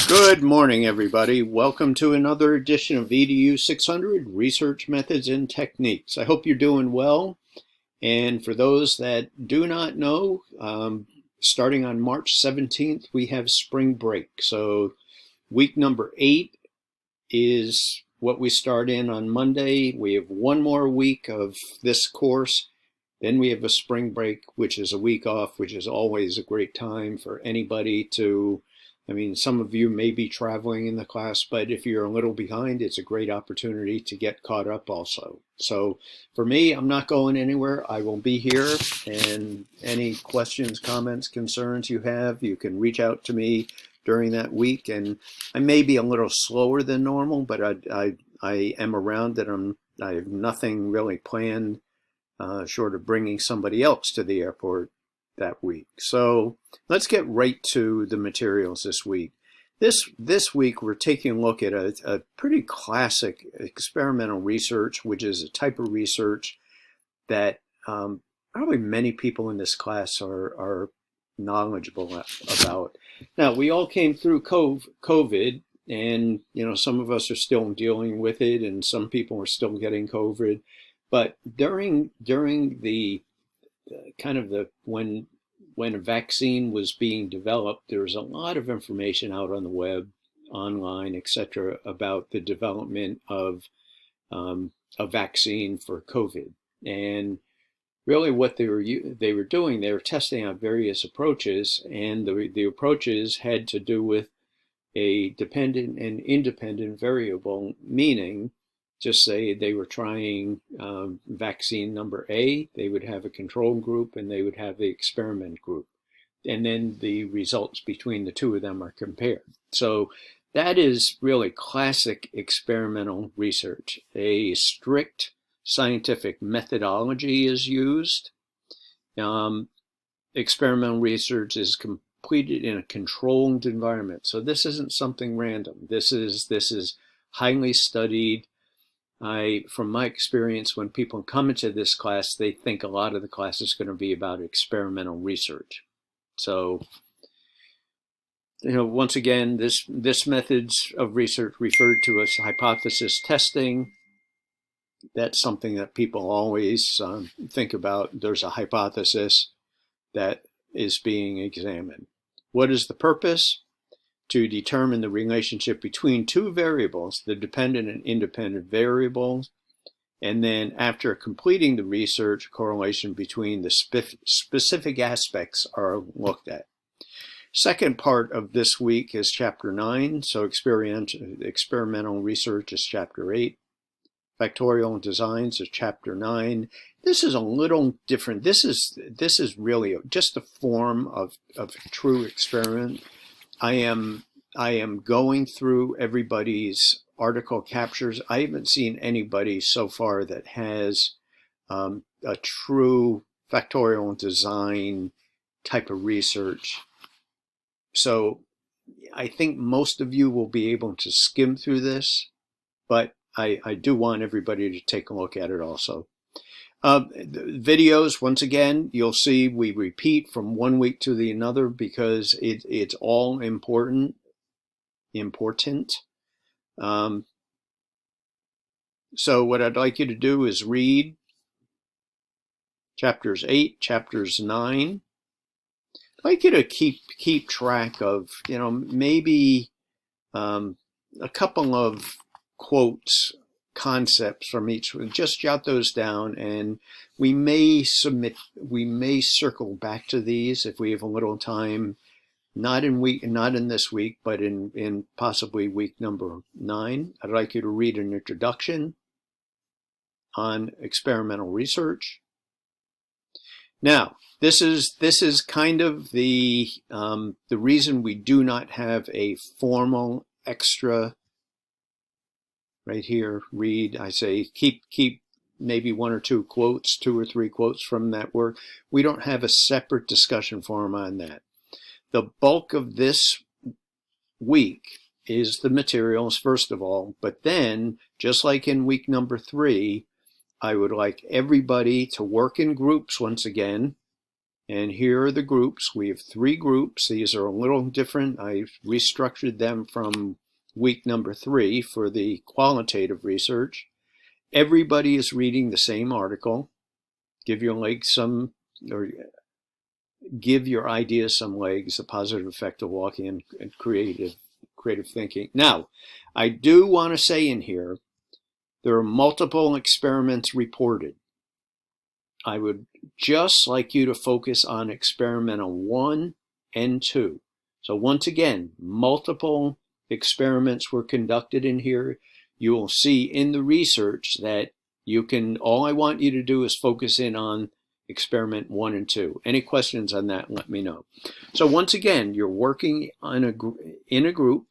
Good morning, everybody. Welcome to another edition of EDU 600 Research Methods and Techniques. I hope you're doing well. And for those that do not know, starting on March 17th, we have spring break. So week number 8 is what we start in on Monday. We have one more week of this course. Then we have a spring break, which is a week off, which is always a great time for anybody to, some of you may be traveling in the class, but if you're a little behind, it's a great opportunity to get caught up also. So for me, I'm not going anywhere. I will be here, and any questions, comments, concerns you have, you can reach out to me during that week. And I may be a little slower than normal, but I am around, and I have nothing really planned short of bringing somebody else to the airport that week. So let's get right to the materials this week. This week we're taking a look at a pretty classic experimental research, which is a type of research that probably many people in this class are knowledgeable about. Now, we all came through COVID, and some of us are still dealing with it, and some people are still getting COVID. But during the when a vaccine was being developed, there was a lot of information out on the web, online, etc., about the development of a vaccine for COVID. And really, what they were doing, they were testing out various approaches, and the approaches had to do with a dependent and independent variable, meaning, just say they were trying vaccine number A, they would have a control group and they would have the experiment group. And then the results between the two of them are compared. So that is really classic experimental research. A strict scientific methodology is used. Experimental research is completed in a controlled environment. So this isn't something random. This is highly studied. From my experience, when people come into this class, they think a lot of the class is going to be about experimental research. So, once again, this methods of research referred to as hypothesis testing. That's something that people always think about. There's a hypothesis that is being examined. What is the purpose? To determine the relationship between two variables, the dependent and independent variables, and then after completing the research, correlation between the specific aspects are looked at. Second part of this week is chapter 9, so experimental research is chapter 8. Factorial designs is chapter 9. This is a little different. This is really just a form of a true experiment. I am going through everybody's article captures. I haven't seen anybody so far that has a true factorial design type of research. So I think most of you will be able to skim through this, but I do want everybody to take a look at it also. Videos, once again, you'll see we repeat from one week to the another because it's all important. So what I'd like you to do is read chapters 8, chapters 9. I'd like you to keep track of, maybe a couple of quotes, concepts from each one. Just jot those down, and we may circle back to these if we have a little time, not in this week, but in possibly week number 9. I'd like you to read an introduction on experimental research. Now, this is kind of the reason we do not have a formal extra. Right here, read, I say keep maybe 1 or 2 quotes, 2 or 3 quotes from that work. We don't have a separate discussion forum on that. The bulk of this week is the materials, first of all, but then, just like in week number 3, I would like everybody to work in groups once again, And here are the groups. We have 3 groups. These are a little different. I've restructured them from week number 3 for the qualitative research. Everybody is reading the same article. Give your legs some, or give your ideas some legs, the positive effect of walking and creative thinking. Now, I do want to say in here, there are multiple experiments reported. I would just like you to focus on experimental 1 and 2. So once again, multiple experiments were conducted in here. You will see in the research that you can, all I want you to do is focus in on experiment 1 and 2. Any questions on that, let me know. So once again, you're working on in a group.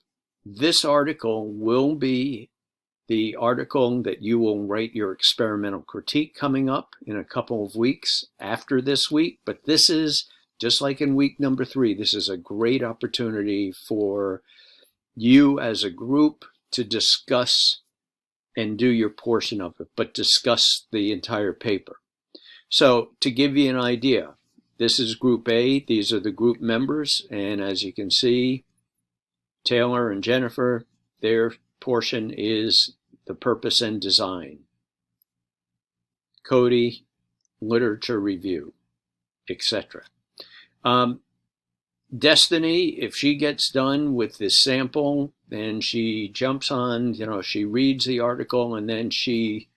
This article will be the article that you will write your experimental critique coming up in a couple of weeks after this week. But this is, just like in week number 3, this is a great opportunity for you as a group to discuss and do your portion of it, but discuss the entire paper. So to give you an idea, this is Group A. These are the group members. And as you can see, Taylor and Jennifer, their portion is the purpose and design. Cody, literature review, etc. Destiny, if she gets done with this sample and she jumps on, she reads the article and then she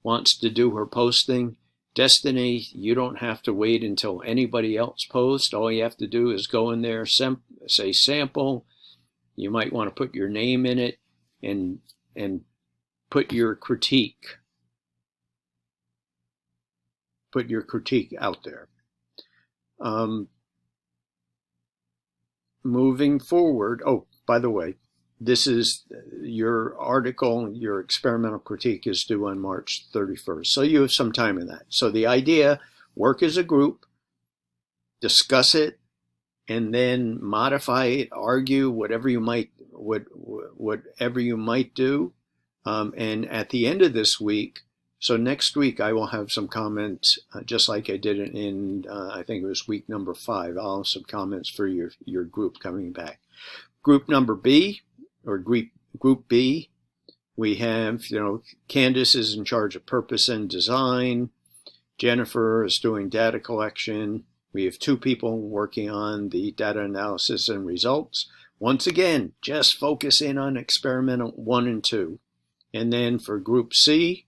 wants to do her posting. Destiny, you don't have to wait until anybody else posts. All you have to do is go in there, say sample. You might want to put your name in it and put your critique. Put your critique out there. Moving forward, oh, by the way, this is your article, your experimental critique is due on March 31st. So you have some time in that. So the idea, work as a group, discuss it, and then modify it, argue, whatever you might do. And at the end of this week, so next week I will have some comments, just like I did in I think it was week number 5. I'll have some comments for your group coming back. Group number B, or group B, we have, Candace is in charge of purpose and design. Jennifer is doing data collection. We have 2 people working on the data analysis and results. Once again, just focus in on experimental 1 and 2. And then for group C,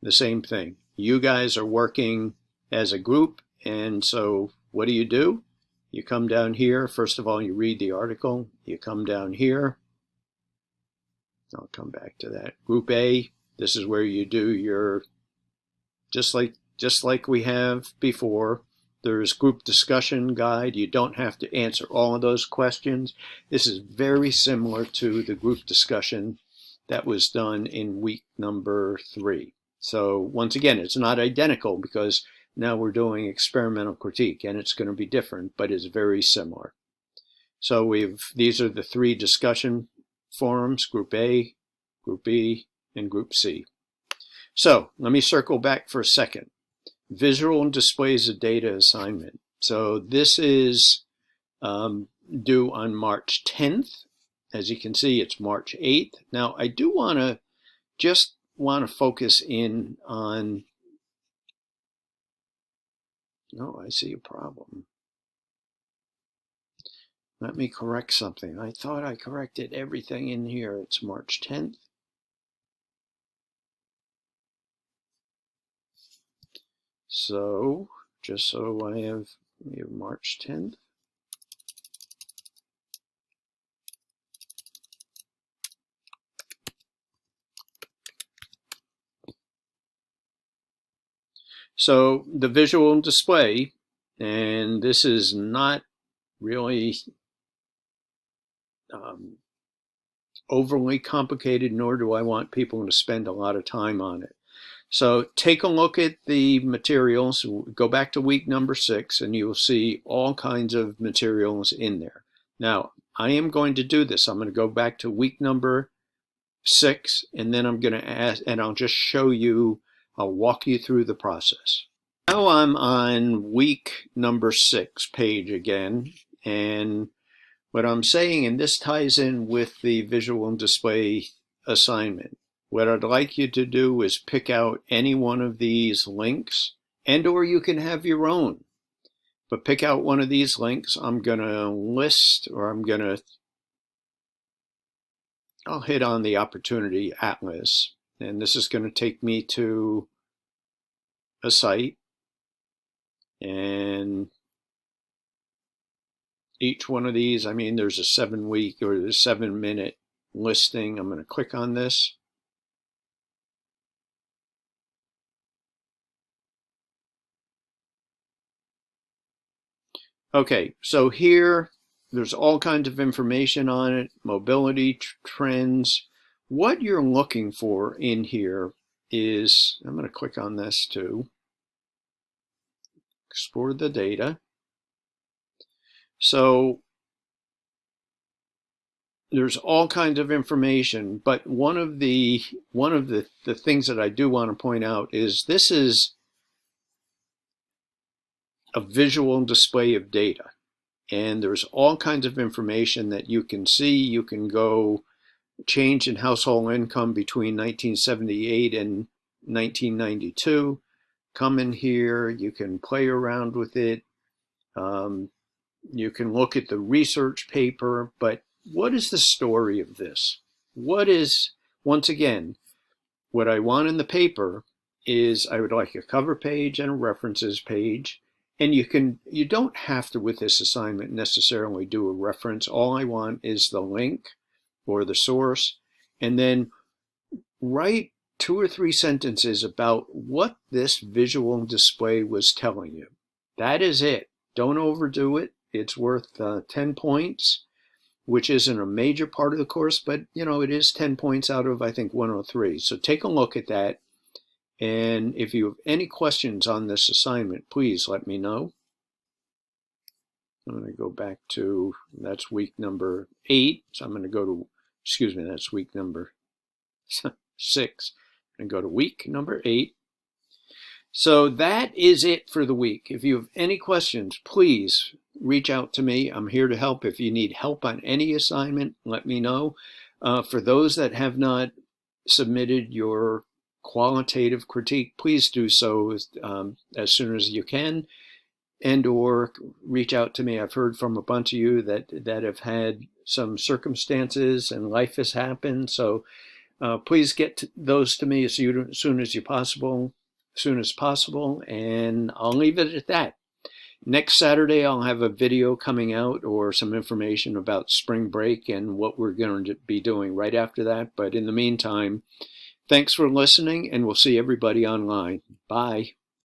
the same thing. You guys are working as a group, and so what do? You come down here. First of all, you read the article. You come down here. I'll come back to that. Group A, this is where you do your, just like we have before, there's group discussion guide. You don't have to answer all of those questions. This is very similar to the group discussion that was done in week number 3. So once again, it's not identical because now we're doing experimental critique and it's going to be different, but it's very similar. So these are the 3 discussion forums, Group A, Group B, and Group C. So let me circle back for a second. Visual and displays of data assignment. So this is due on March 10th. As you can see, it's March 8th. Now, I do want to focus in on, no, I see a problem. Let me correct something. I thought I corrected everything in here. It's March 10th. So, just so we have March 10th. So the visual display, and this is not really overly complicated, nor do I want people to spend a lot of time on it. So take a look at the materials, go back to week number 6, and you will see all kinds of materials in there. Now, I am going to do this. I'm going to go back to week number 6, and then I'm going to ask, and I'll just show you, I'll walk you through the process. Now I'm on week number 6 page again, and what I'm saying, and this ties in with the visual display assignment, what I'd like you to do is pick out any one of these links, and or you can have your own, but pick out one of these links. I'm going to list, or I'll hit on the Opportunity Atlas, and this is going to take me to a site, and each one of these, I mean, there's a 7-week or the 7-minute listing. I'm going to click on this. Okay, so here there's all kinds of information on it, mobility trends. What you're looking for in here is, I'm going to click on this to explore the data. So there's all kinds of information, but one of the things that I do want to point out is this is a visual display of data, and there's all kinds of information that you can see. You can go change in household income between 1978 and 1992. Come in here, you can play around with it. You can look at the research paper, but what is the story of this? What is, once again, what I want in the paper is I would like a cover page and a references page. And you don't have to, with this assignment, necessarily do a reference. All I want is the link or the source, and then write 2 or 3 sentences about what this visual display was telling you. That is it. Don't overdo it. It's worth 10 points, which isn't a major part of the course, but it is 10 points out of, I think, 103. So take a look at that. And if you have any questions on this assignment, please let me know. I'm going to go back to, that's week number 8. So I'm going to go to, that's week number 6. And go to week number 8. So that is it for the week. If you have any questions, please reach out to me. I'm here to help. If you need help on any assignment, let me know. For those that have not submitted your qualitative critique, please do so as soon as you can, and or reach out to me. I've heard from a bunch of you that have had some circumstances and life has happened. So please get those to me as soon as possible, and I'll leave it at that. Next Saturday, I'll have a video coming out or some information about spring break and what we're going to be doing right after that. But in the meantime, thanks for listening, and we'll see everybody online. Bye.